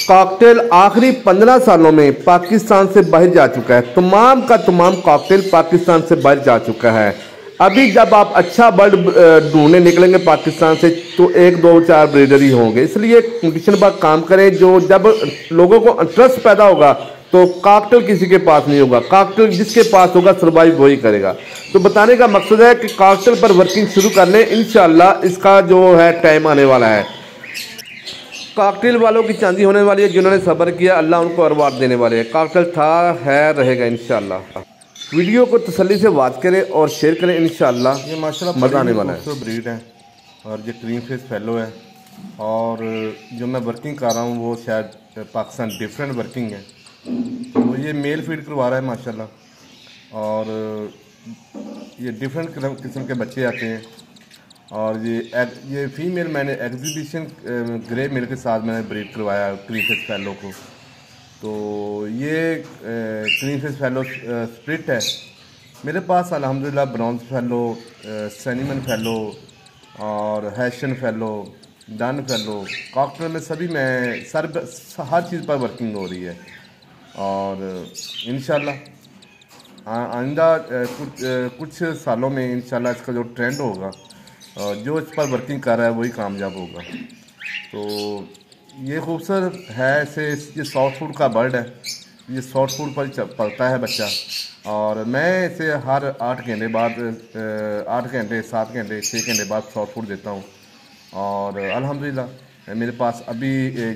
Cocktail आखिरी 15 सालों में पाकिस्तान से बाहर जा चुका है। तमाम का तमाम कॉकटेल पाकिस्तान से बाहर जा चुका है। अभी जब आप अच्छा बर्ड ढूंढने निकलेंगे पाकिस्तान से तो 1 2 4 ब्रीडर ही होंगे। इसलिए कंडीशन पर काम करें। जो जब लोगों को इंटरेस्ट पैदा होगा तो कॉकटेल किसी के पास नहीं होगा। कॉकटेल जिसके पास होगा सर्वाइव वही करेगा। तो बताने का मकसद है कि कॉकटेल पर वर्किंग शुरू कर लें। इंशाल्लाह इसका जो है टाइम आने वाला है। कॉकटेल वालों की चांदी होने वाली है। जिन्होंने सब्र किया अल्लाह उनको अवार्ड देने वाले हैं। कॉकटेल था है रहेगा इंशाल्लाह। वीडियो को तसल्ली से वॉच करें और शेयर करें। इंशाल्लाह ये माशाल्लाह मज़ा आने वाला है। ब्रीड है और ये क्रीम फेस फेलो है। और जो मैं वर्किंग कर रहा हूँ वो शायद पाकिस्तान डिफरेंट वर्किंग है। तो ये मेल फीड करवा रहा है माशाल्लाह। और ये डिफरेंट किस्म के बच्चे आते हैं। और ये फीमेल मैंने एग्जीबिशन ग्रे मेल के साथ मैंने ब्रीड करवाया क्रीम फेस फेलो को। तो ये क्रीम फेस फेलो स्प्लिट है मेरे पास अल्हम्दुलिल्लाह। ब्रॉन्ज फेलो, सैनिमन फेलो और हैशन फेलो, डन फेलो, कॉकटेल में सभी में हर चीज़ पर वर्किंग हो रही है। और इंशाल्लाह आइंदा कुछ सालों में इंशाल्लाह इसका जो ट्रेंड होगा, जो इस पर वर्किंग कर रहा है वही कामयाब होगा। तो ये खूबसूरत है। ये सॉफ्ट फूड का बर्ड है। ये सॉफ्ट फूड पर पलता है बच्चा। और मैं इसे हर 8 घंटे बाद 8 घंटे 7 घंटे 6 घंटे बाद सॉफ्ट फूड देता हूँ। और अल्हम्दुलिल्लाह मेरे पास अभी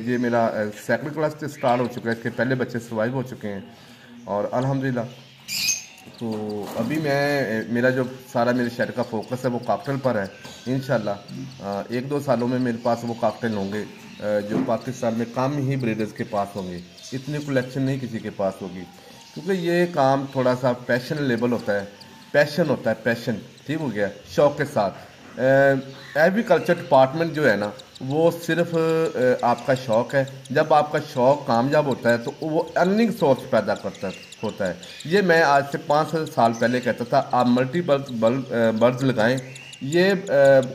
ये मेरा सेकंड क्लास से स्टार्ट हो चुका है। इसके पहले बच्चे सर्वाइव हो चुके हैं। और अल्हम्दुलिल्लाह तो अभी मेरा जो सारा मेरे शहर का फोकस है वो कॉकटेल पर है। इंशाल्लाह 1 2 सालों में मेरे पास वो कॉकटेल होंगे जो पाकिस्तान में कम ही ब्रीडर्स के पास होंगे। इतनी कलेक्शन नहीं किसी के पास होगी, क्योंकि ये काम थोड़ा सा पैशन लेवल होता है। पैशन होता है, पैशन ठीक हो गया, शौक़ के साथ। एग्रीकल्चर डिपार्टमेंट जो है ना वो सिर्फ आपका शौक़ है। जब आपका शौक़ कामयाब होता है तो वो अर्निंग सोर्स पैदा होता है। ये मैं आज से 5 साल पहले कहता था आप मल्टीपल बर्ड्स लगाएं। ये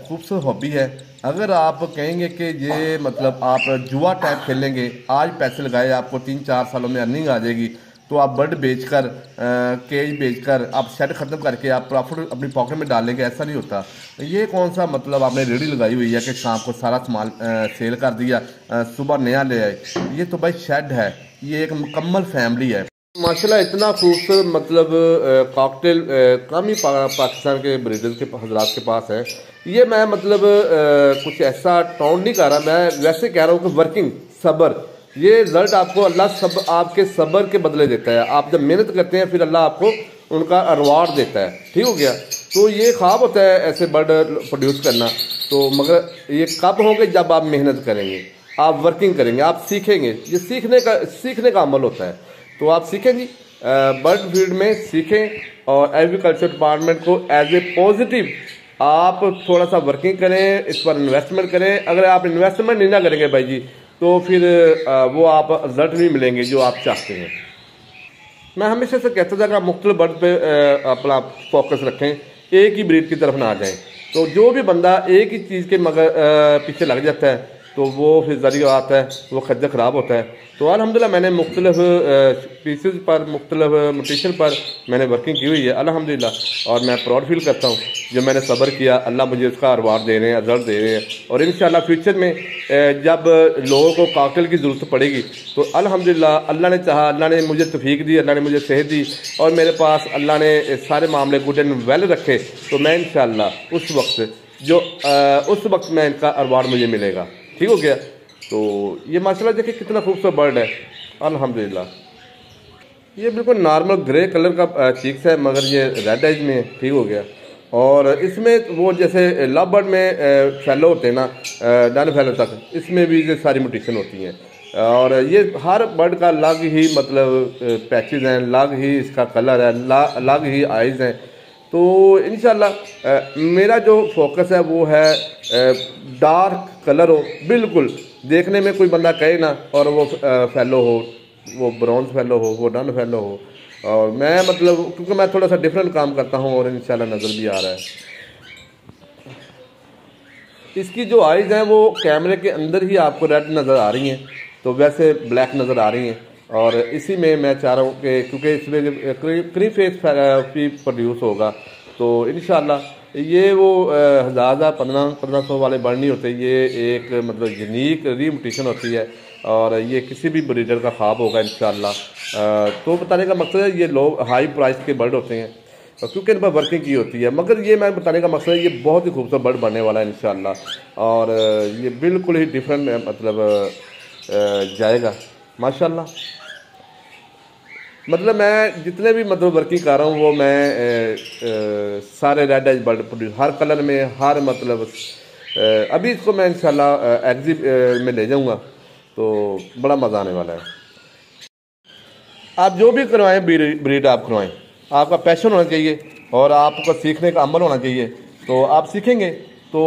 खूबसूरत हॉबी है। अगर आप कहेंगे कि ये मतलब आप जुआ टाइप खेलेंगे, आज पैसे लगाए आपको 3 4 सालों में अर्निंग आ जाएगी, तो आप बर्ड बेचकर केज बेचकर आप सेट ख़त्म करके आप प्रॉफिट अपनी पॉकेट में डालेंगे, ऐसा नहीं होता। ये कौन सा मतलब आपने रेडी लगाई हुई है कि शाम को सारा सामान सेल कर दिया, सुबह नया ले आए। ये तो भाई शेड है। ये एक मुकम्मल फैमिली है माशाल्लाह। इतना खूबसूरत मतलब कॉकटेल कम ही पाकिस्तान के ब्रीडर्स के हजरात के पास है। ये मैं मतलब कुछ ऐसा टाउन नहीं कर रहा, मैं वैसे कह रहा हूँ कि वर्किंग सब्र, ये रिजल्ट आपको अल्लाह आपके सब्र के बदले देता है। आप जब मेहनत करते हैं फिर अल्लाह आपको उनका अवार्ड देता है। ठीक हो गया। तो ये ख्वाब होता है ऐसे बर्ड प्रोड्यूस करना। तो मगर ये कब होंगे जब आप मेहनत करेंगे, आप वर्किंग करेंगे, आप सीखेंगे। ये सीखने का अमल होता है। तो आप सीखें जी, बर्ड फील्ड में सीखें और एग्रीकल्चर डिपार्टमेंट को एज ए पॉजिटिव आप थोड़ा सा वर्किंग करें, इस पर इन्वेस्टमेंट करें। अगर आप इन्वेस्टमेंट नहीं ना करेंगे भाई जी तो फिर वो आप रिजल्ट नहीं मिलेंगे जो आप चाहते हैं। मैं हमेशा से कहता था कि आप मुख्तलिफ बर्ड पे अपना फोकस रखें, एक ही ब्रीड की तरफ ना आ जाएं। तो जो भी बंदा एक ही चीज़ के मगर पीछे लग जाता है तो वो फिर ज़रिया आता है, वो खज्जा ख़राब होता है। तो अल्हम्दुलिल्लाह मैंने मुख्तलिफ पीसेस पर, मुख्तलिफ म्यूटेशन पर मैंने वर्किंग की हुई है अल्हम्दुलिल्लाह। और मैं प्राउड फील करता हूँ जो मैंने सब्र किया, अल्लाह मुझे उसका अवार्ड दे रहे हैं, रिजल्ट दे रहे हैं। और इंशाल्लाह फ्यूचर में जब लोगों को कॉकटेल की ज़रूरत पड़ेगी तो अल्हम्दुलिल्लाह अल्लाह ने चाहा, अल्लाह ने मुझे तौफीक दी, अल्लाह ने मुझे सेहत दी और मेरे पास अल्लाह ने सारे मामले गुड एंड वेल रखे। तो मैं इंशाल्लाह उस वक्त मैं इनका अवार्ड मुझे मिलेगा। ठीक हो गया। तो ये माशाल्लाह देखिए कितना खूबसूरत बर्ड है अल्हम्दुलिल्लाह। ये बिल्कुल नॉर्मल ग्रे कलर का चीक्स है मगर ये रेड आइज में है। ठीक हो गया। और इसमें वो जैसे लव बर्ड में फैलो होते हैं ना, डन फैलो तक, इसमें भी ये सारी म्यूटेशन होती हैं। और ये हर बर्ड का अलग ही मतलब पैचेज हैं, अलग ही इसका कलर है, अलग ही आइज़ हैं। तो इंशाल्लाह मेरा जो फोकस है वो है डार्क कलर हो, बिल्कुल देखने में कोई बंदा कहे ना, और वो फैलो हो, वो ब्रॉन्ज फैलो हो, वो डन फैलो हो। और मैं मतलब क्योंकि मैं थोड़ा सा डिफरेंट काम करता हूँ और इंशाल्लाह नज़र भी आ रहा है। इसकी जो आइज़ हैं वो कैमरे के अंदर ही आपको रेड नज़र आ रही हैं। तो वैसे ब्लैक नज़र आ रही हैं। और इसी में मैं चाह रहा हूँ कि क्योंकि इसमें करीब फेस भी प्रोड्यूस होगा, तो इंशाल्लाह ये वो 1000 1500 वाले बर्ड नहीं होते, ये एक मतलब यूनिक रीमुटेशन होती है और ये किसी भी ब्रीडर का ख्वाब होगा इंशाल्लाह। तो बताने का मकसद है ये लोग हाई प्राइस के बर्ड होते हैं क्योंकि इन पर वर्किंग की होती है, मगर ये मैं बताने का मकसद है ये बहुत ही खूबसूरत बर्ड बनने वाला है इंशाल्लाह। और ये बिल्कुल ही डिफरेंट मतलब जाएगा माशाल्लाह। मतलब मैं जितने भी मतलब वर्किंग कर रहा हूँ वो मैं सारे रेड एज बर्ड प्रोड्यूस हर कलर में, हर मतलब अभी इसको मैं इंशाल्लाह एग्जिब में ले जाऊँगा, तो बड़ा मज़ा आने वाला है। आप जो भी करवाएं ब्रीड आप करवाएं, आपका पैशन होना चाहिए और आपका सीखने का अमल होना चाहिए। तो आप सीखेंगे तो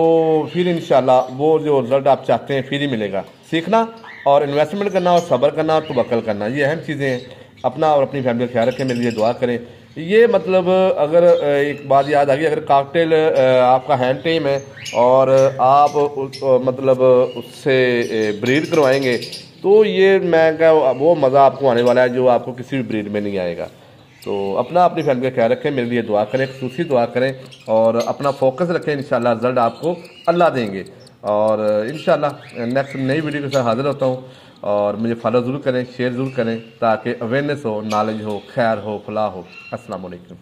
फिर इंशाल्लाह वो जो रिजल्ट आप चाहते हैं फिर ही मिलेगा। सीखना और इन्वेस्टमेंट करना और सब्र करना और तवक्कल करना, ये अहम चीज़ें हैं। अपना और अपनी फैमिली का ख्याल रखें, मेरे लिए दुआ करें। ये मतलब अगर एक बात याद आ गई, अगर कॉकटेल आपका हैंड टेम है और आप मतलब उससे ब्रीड करवाएंगे तो ये मैं क्या वो मज़ा आपको आने वाला है जो आपको किसी भी ब्रीड में नहीं आएगा। तो अपना अपनी फैमिली का ख्याल रखें, मेरे लिए दुआ करें, खुसूसी दुआ करें और अपना फोकस रखें। इंशाल्लाह रिजल्ट आपको अल्लाह देंगे। और इंशाल्लाह नेक्स्ट नई वीडियो के साथ हाजिर होता हूँ। और मुझे फॉलो ज़रूर करें, शेयर ज़रूर करें ताकि अवेयरनेस हो, नॉलेज हो, खैर हो, फलाह हो। अस्सलाम वालेकुम।